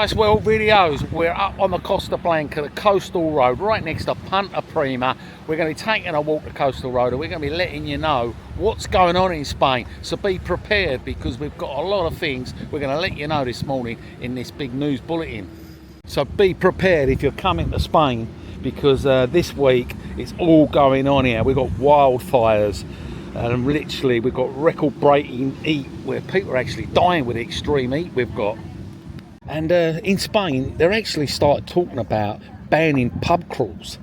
Wildfires World videos. We're up on the Costa Blanca, the coastal road, right next to Punta Prima. We're going to be taking a walk the coastal road and we're going to be letting you know what's going on in Spain. So be prepared because we've got a lot of things we're going to let you know this morning in this big news bulletin. So be prepared if you're coming to Spain because this week it's all going on here. We've got wildfires. And literally we've got record-breaking heat where people are actually dying with the extreme heat we've got. And in Spain, they're actually started talking about banning pub crawls.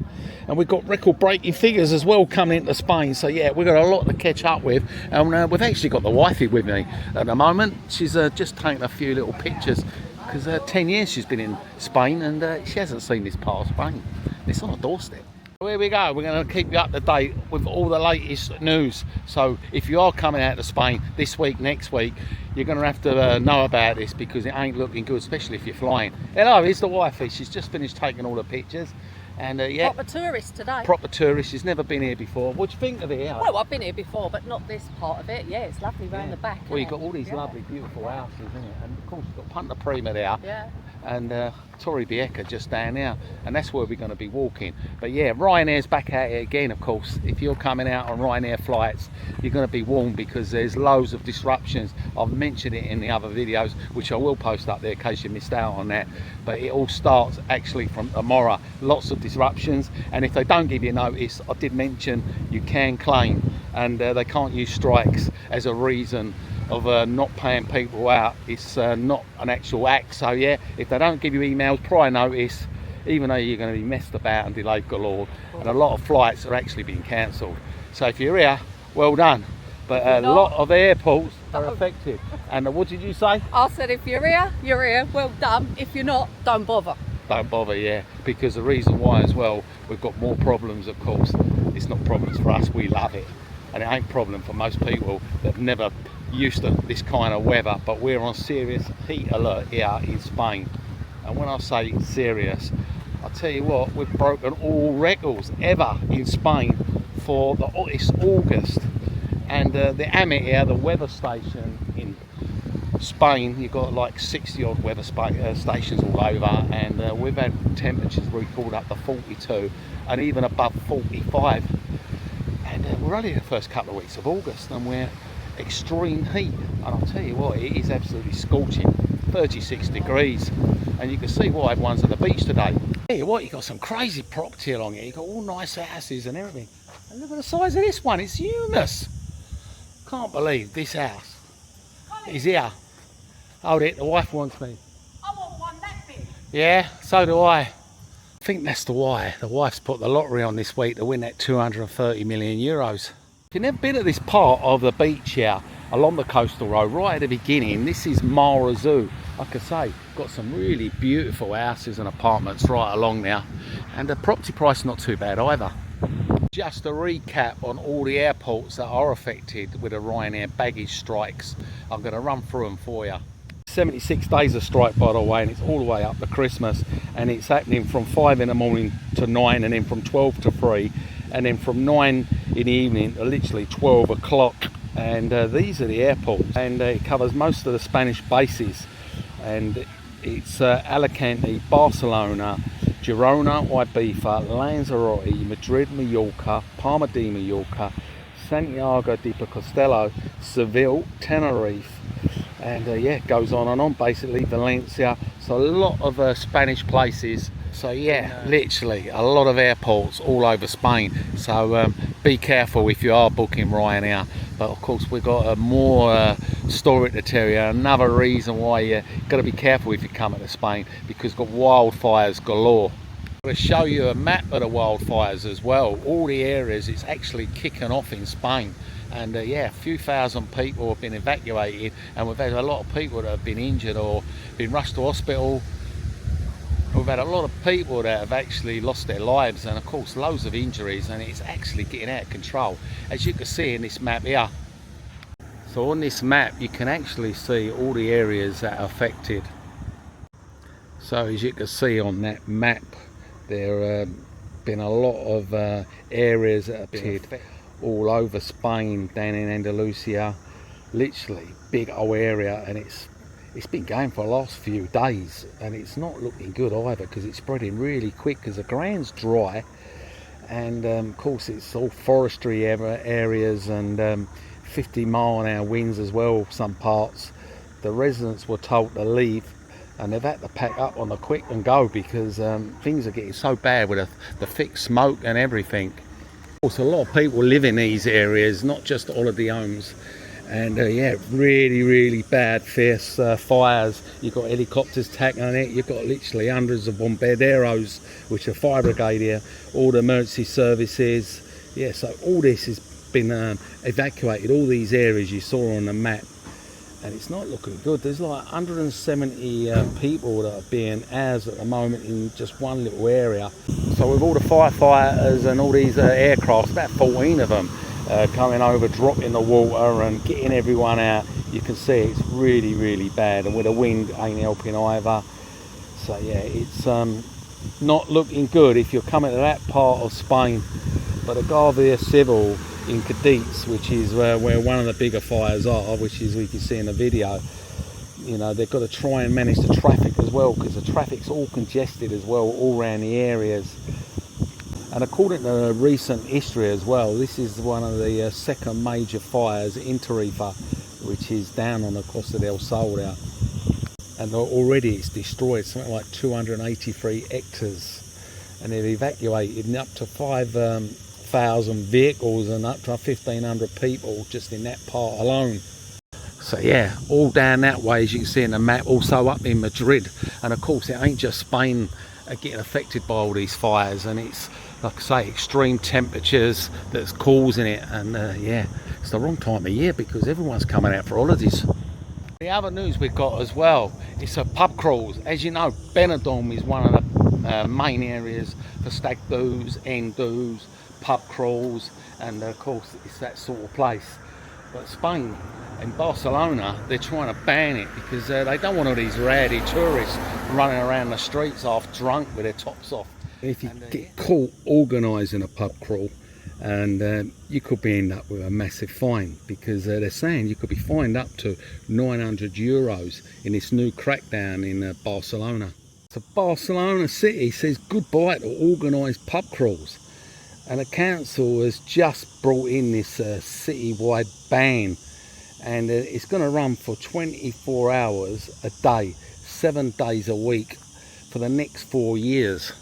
And we've got record-breaking figures as well coming into Spain. So yeah, we've got a lot to catch up with. And we've actually got the wifey with me at the moment. She's just taking a few little pictures because 10 years she's been in Spain and she hasn't seen this part of Spain. It's on a doorstep. Here we go, we're going to keep you up to date with all the latest news. So if you are coming out to Spain this week, next week, you're going to have to know about this because it ain't looking good, especially if you're flying. Hello, here's the wifey. She's just finished taking all the pictures. And yeah, proper tourist today. Proper tourist. She's never been here before. What do you think of it here? Well, I've been here before, but not this part of it. Yeah, it's lovely round the back. Well, you've got all these lovely, beautiful houses, isn't it? And of course, you've got Punta Prima there. Yeah. And Torrevieja just down there, and that's where we're going to be walking. But yeah, Ryanair's back out here again. Of course, if you're coming out on Ryanair flights, you're going to be warned because there's loads of disruptions. I've mentioned it in the other videos, which I will post up there in case you missed out on that. But it all starts actually from tomorrow. Lots of disruptions, and if they don't give you notice, I did mention you can claim, and they can't use strikes as a reason of not paying people out. It's not an actual act. So yeah, if they don't give you emails prior notice, even though you're going to be messed about and delayed galore, and a lot of flights are actually being cancelled. So if you're here, well done. But a lot of airports are affected. And what did you say? I said if you're here, well done. If you're not, don't bother. Don't bother, yeah, because the reason why as well, we've got more problems. Of course, it's not problems for us, we love it, and it ain't problem for most people that have never used to this kind of weather. But we're on serious heat alert here in Spain, and when I say serious, I tell you what, we've broken all records ever in Spain for it's August, and the AMET here, the weather station in Spain, you've got like 60 odd weather stations all over, and we've had temperatures recorded up to 42 and even above 45, and we're only in the first couple of weeks of August and we're extreme heat. And I'll tell you what, it is absolutely scorching, 36 degrees, and you can see why everyone's at the beach today. Hey, what, you got some crazy property along here, you got all nice houses and everything, and look at the size of this one, it's humongous. Can't believe this house is here. Hold it, the wife wants me. I want one that big. Yeah, so do I. I think that's the why. The wife's put the lottery on this week to win that 230 million euros. If you've never been at this part of the beach here, along the coastal road, right at the beginning, this is Mar Azul. Like I say, got some really beautiful houses and apartments right along there. And the property price is not too bad either. Just a recap on all the airports that are affected with the Ryanair baggage strikes. I'm going to run through them for you. 76 days of strike, by the way, and it's all the way up to Christmas, and it's happening from 5 in the morning to 9, and then from 12 to 3, and then from 9 in the evening to literally 12 o'clock. And these are the airports, and it covers most of the Spanish bases, and it's Alicante, Barcelona, Girona, Ibiza, Lanzarote, Madrid, Mallorca, Palma de Mallorca, Santiago de Compostela, Seville, Tenerife, and yeah, it goes on and on, basically Valencia. So a lot of Spanish places. So yeah, literally a lot of airports all over Spain. So be careful if you are booking Ryanair. But of course we've got more story to tell you. Another reason why you got to be careful if you come to Spain, because we've got wildfires galore. I'm going to show you a map of the wildfires as well. All the areas it's actually kicking off in Spain. And yeah, a few thousand people have been evacuated, and we've had a lot of people that have been injured or been rushed to hospital. We've had a lot of people that have actually lost their lives, and of course loads of injuries, and it's actually getting out of control, as you can see in this map here. So on this map you can actually see all the areas that are affected. So as you can see on that map, there have been a lot of areas that have been affected all over Spain, down in Andalusia, literally big old area, and it's it's been going for the last few days, and it's not looking good either, because it's spreading really quick because the ground's dry, and of course it's all forestry areas, and 50-mile-an-hour winds as well. Some parts, the residents were told to leave, and they've had to pack up on the quick and go, because things are getting so bad with the thick smoke and everything. Of course, a lot of people live in these areas, not just holiday homes. And yeah, really bad, fierce fires. You've got helicopters attacking on it. You've got literally hundreds of bombarderos, which are fire brigade here, all the emergency services. Yeah, so all this has been evacuated, all these areas you saw on the map, and it's not looking good. There's like 170 people that are being housed at the moment in just one little area. So with all the firefighters and all these aircraft, about 14 of them, coming over, dropping the water and getting everyone out. You can see it's really bad, and with the wind ain't helping either. So yeah, it's not looking good if you're coming to that part of Spain. But the Guardia Civil in Cadiz, which is where one of the bigger fires are, which is we can see in the video, you know, they've got to try and manage the traffic as well, because the traffic's all congested as well all around the areas. And according to recent history as well, this is one of the second major fires in Tarifa, which is down on the Costa del Sol there. And already it's destroyed something like 283 hectares. And they've evacuated up to 5,000 vehicles and up to 1,500 people just in that part alone. So yeah, all down that way, as you can see in the map, also up in Madrid. And of course, it ain't just Spain getting affected by all these fires, and it's, like I say, extreme temperatures that's causing it. And yeah, it's the wrong time of year because everyone's coming out for holidays. The other news we've got as well, it's a pub crawls. As you know, Benidorm is one of the main areas for stag do's, hen do's, pub crawls, and of course it's that sort of place. But Spain and Barcelona, they're trying to ban it because they don't want all these rowdy tourists running around the streets half drunk with their tops off. If you get caught organising a pub crawl, and you could be end up with a massive fine, because they're saying you could be fined up to 900 euros in this new crackdown in Barcelona. So Barcelona City says goodbye to organised pub crawls, and the council has just brought in this city-wide ban, and it's going to run for 24 hours a day, 7 days a week for the next 4 years.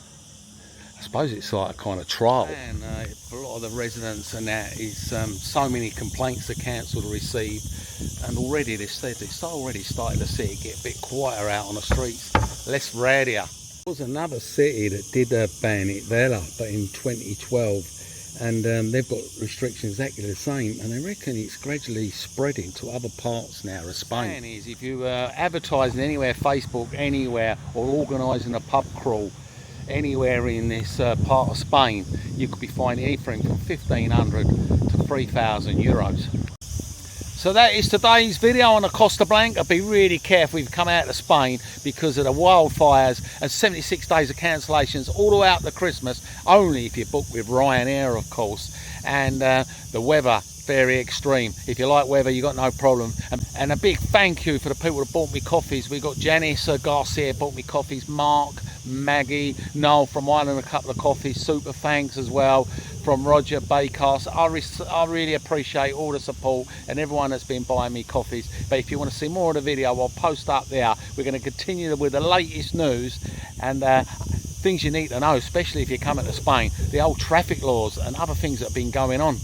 I suppose it's like a kind of trial. And for a lot of the residents and that is so many complaints the council received, and already they said it's already started to see it get a bit quieter out on the streets, less rowdier. There was another city that did ban it, Vela, but in 2012, and they've got restrictions exactly the same, and they reckon it's gradually spreading to other parts now of Spain. The plan is, if you advertising anywhere, Facebook, anywhere, or organising a pub crawl anywhere in this part of Spain, you could be fined anything from 1,500 to 3,000 euros. So that is today's video on the Costa Blanca. Be really careful if you come out of Spain because of the wildfires and 76 days of cancellations all the way out to Christmas, only if you book with Ryanair, of course. And the weather, very extreme. If you like weather, you got no problem. And a big thank you for the people that bought me coffees. We got Janice Garcia bought me coffees, Mark, Maggie, Noel from Ireland, a couple of coffees, super thanks as well from Roger Baycast. I really appreciate all the support and everyone that's been buying me coffees. But if you want to see more of the video, I'll post up there. We're going to continue with the latest news and things you need to know, especially if you're coming to Spain, the old traffic laws and other things that have been going on.